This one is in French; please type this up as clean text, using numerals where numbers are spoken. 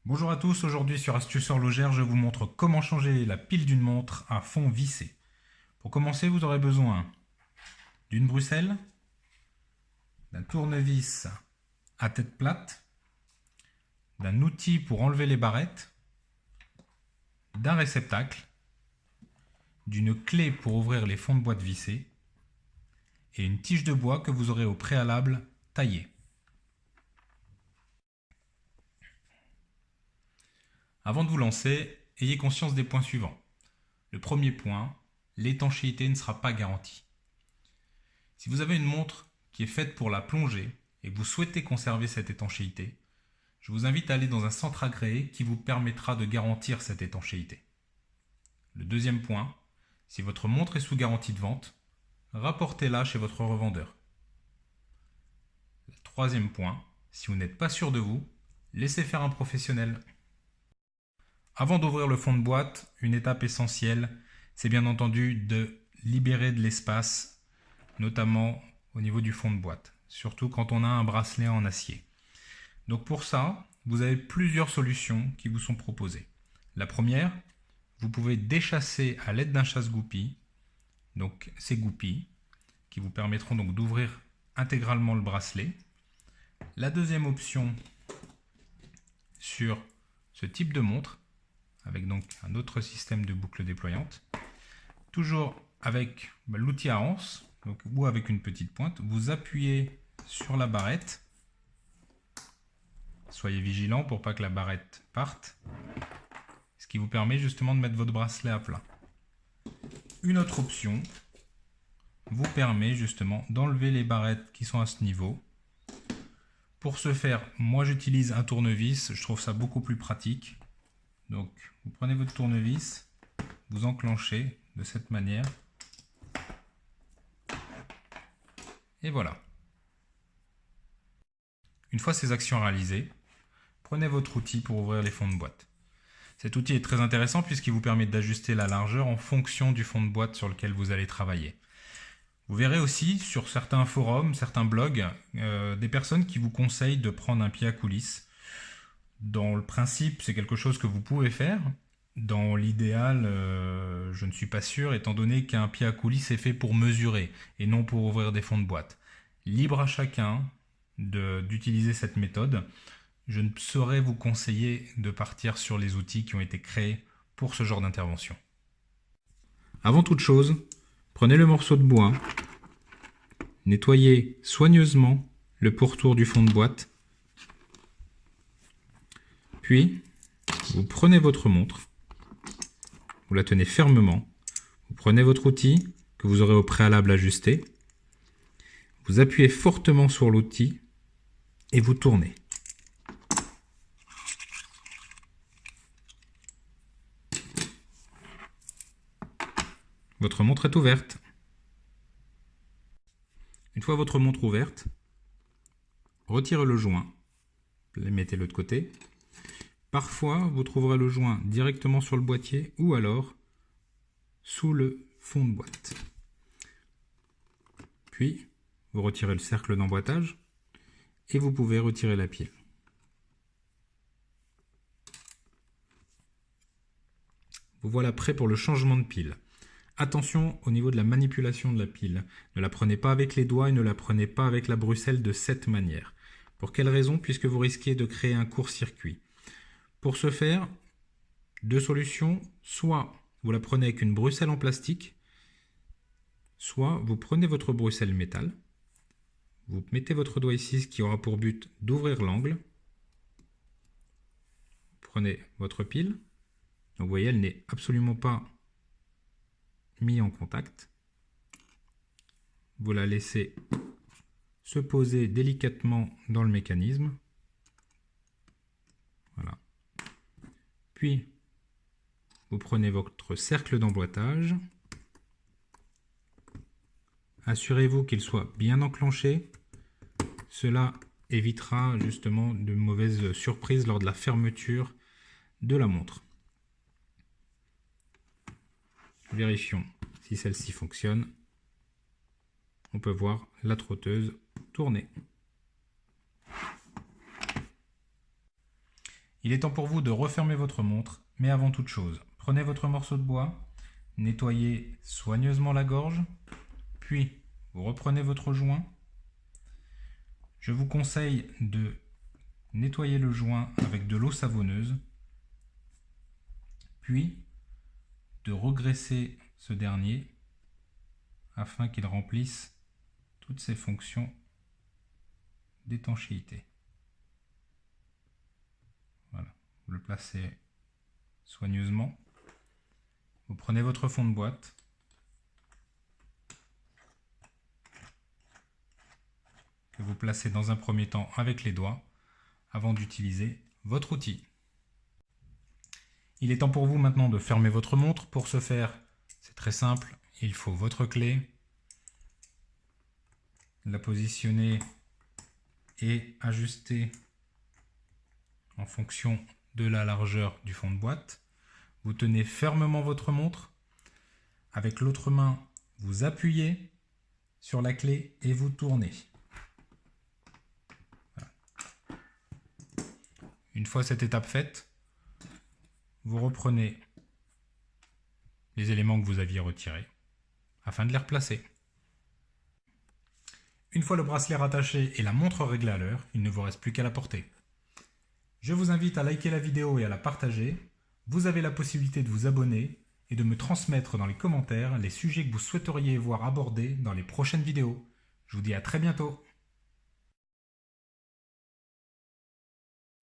Bonjour à tous, aujourd'hui sur Astuces Horlogères, je vous montre comment changer la pile d'une montre à fond vissé. Pour commencer, vous aurez besoin d'une bruxelle, d'un tournevis à tête plate, d'un outil pour enlever les barrettes, d'un réceptacle, d'une clé pour ouvrir les fonds de boîte vissés et une tige de bois que vous aurez au préalable taillée. Avant de vous lancer, ayez conscience des points suivants. Le premier point, l'étanchéité ne sera pas garantie. Si vous avez une montre qui est faite pour la plongée et que vous souhaitez conserver cette étanchéité, je vous invite à aller dans un centre agréé qui vous permettra de garantir cette étanchéité. Le deuxième point, si votre montre est sous garantie de vente, rapportez-la chez votre revendeur. Le troisième point, si vous n'êtes pas sûr de vous, laissez faire un professionnel. Avant d'ouvrir le fond de boîte, une étape essentielle, c'est bien entendu de libérer de l'espace, notamment au niveau du fond de boîte, surtout quand on a un bracelet en acier. Donc pour ça, vous avez plusieurs solutions qui vous sont proposées. La première, vous pouvez déchasser à l'aide d'un chasse-goupille, donc ces goupilles, qui vous permettront donc d'ouvrir intégralement le bracelet. La deuxième option sur ce type de montre, avec donc un autre système de boucle déployante, toujours avec l'outil à anse, donc, ou avec une petite pointe, vous appuyez sur la barrette. Soyez vigilant pour pas que la barrette parte, ce qui vous permet justement de mettre votre bracelet à plat. Une autre option vous permet justement d'enlever les barrettes qui sont à ce niveau. Pour ce faire, moi j'utilise un tournevis, je trouve ça beaucoup plus pratique. Donc vous prenez votre tournevis, vous enclenchez de cette manière. Et voilà. Une fois ces actions réalisées, prenez votre outil pour ouvrir les fonds de boîte. Cet outil est très intéressant puisqu'il vous permet d'ajuster la largeur en fonction du fond de boîte sur lequel vous allez travailler. Vous verrez aussi sur certains forums, certains blogs, des personnes qui vous conseillent de prendre un pied à coulisse. Dans le principe, c'est quelque chose que vous pouvez faire. Dans l'idéal, je ne suis pas sûr, étant donné qu'un pied à coulisse est fait pour mesurer et non pour ouvrir des fonds de boîte. Libre à chacun d'utiliser cette méthode. Je ne saurais vous conseiller de partir sur les outils qui ont été créés pour ce genre d'intervention. Avant toute chose, prenez le morceau de bois, nettoyez soigneusement le pourtour du fond de boîte, puis vous prenez votre montre, vous la tenez fermement, vous prenez votre outil que vous aurez au préalable ajusté, vous appuyez fortement sur l'outil et vous tournez. Votre montre est ouverte. Une fois votre montre ouverte, retirez le joint, mettez-le de côté. Parfois, vous trouverez le joint directement sur le boîtier ou alors sous le fond de boîte. Puis, vous retirez le cercle d'emboîtage et vous pouvez retirer la pile. Vous voilà prêt pour le changement de pile. Attention au niveau de la manipulation de la pile. Ne la prenez pas avec les doigts et ne la prenez pas avec la bruxelle de cette manière. Pour quelle raison? Puisque vous risquez de créer un court-circuit. Pour ce faire, deux solutions. Soit vous la prenez avec une bruxelle en plastique, soit vous prenez votre bruxelle métal, vous mettez votre doigt ici, ce qui aura pour but d'ouvrir l'angle. Prenez votre pile. Donc vous voyez, elle n'est absolument pas mise en contact. Vous la laissez se poser délicatement dans le mécanisme. Voilà. Puis, vous prenez votre cercle d'emboîtage. Assurez-vous qu'il soit bien enclenché. Cela évitera justement de mauvaises surprises lors de la fermeture de la montre. Vérifions si celle-ci fonctionne. On peut voir la trotteuse tourner. Il est temps pour vous de refermer votre montre, mais avant toute chose, prenez votre morceau de bois, nettoyez soigneusement la gorge, puis vous reprenez votre joint. Je vous conseille de nettoyer le joint avec de l'eau savonneuse, puis de regraisser ce dernier afin qu'il remplisse toutes ses fonctions d'étanchéité. Voilà, vous le placez soigneusement. Vous prenez votre fond de boîte, que vous placez dans un premier temps avec les doigts avant d'utiliser votre outil. Il est temps pour vous maintenant de fermer votre montre. Pour ce faire, c'est très simple, il faut votre clé, la positionner et ajuster en fonction de la largeur du fond de boîte. Vous tenez fermement votre montre. Avec l'autre main, vous appuyez sur la clé et vous tournez. Voilà. Une fois cette étape faite, vous reprenez les éléments que vous aviez retirés afin de les replacer. Une fois le bracelet rattaché et la montre réglée à l'heure, il ne vous reste plus qu'à la porter. Je vous invite à liker la vidéo et à la partager. Vous avez la possibilité de vous abonner et de me transmettre dans les commentaires les sujets que vous souhaiteriez voir abordés dans les prochaines vidéos. Je vous dis à très bientôt.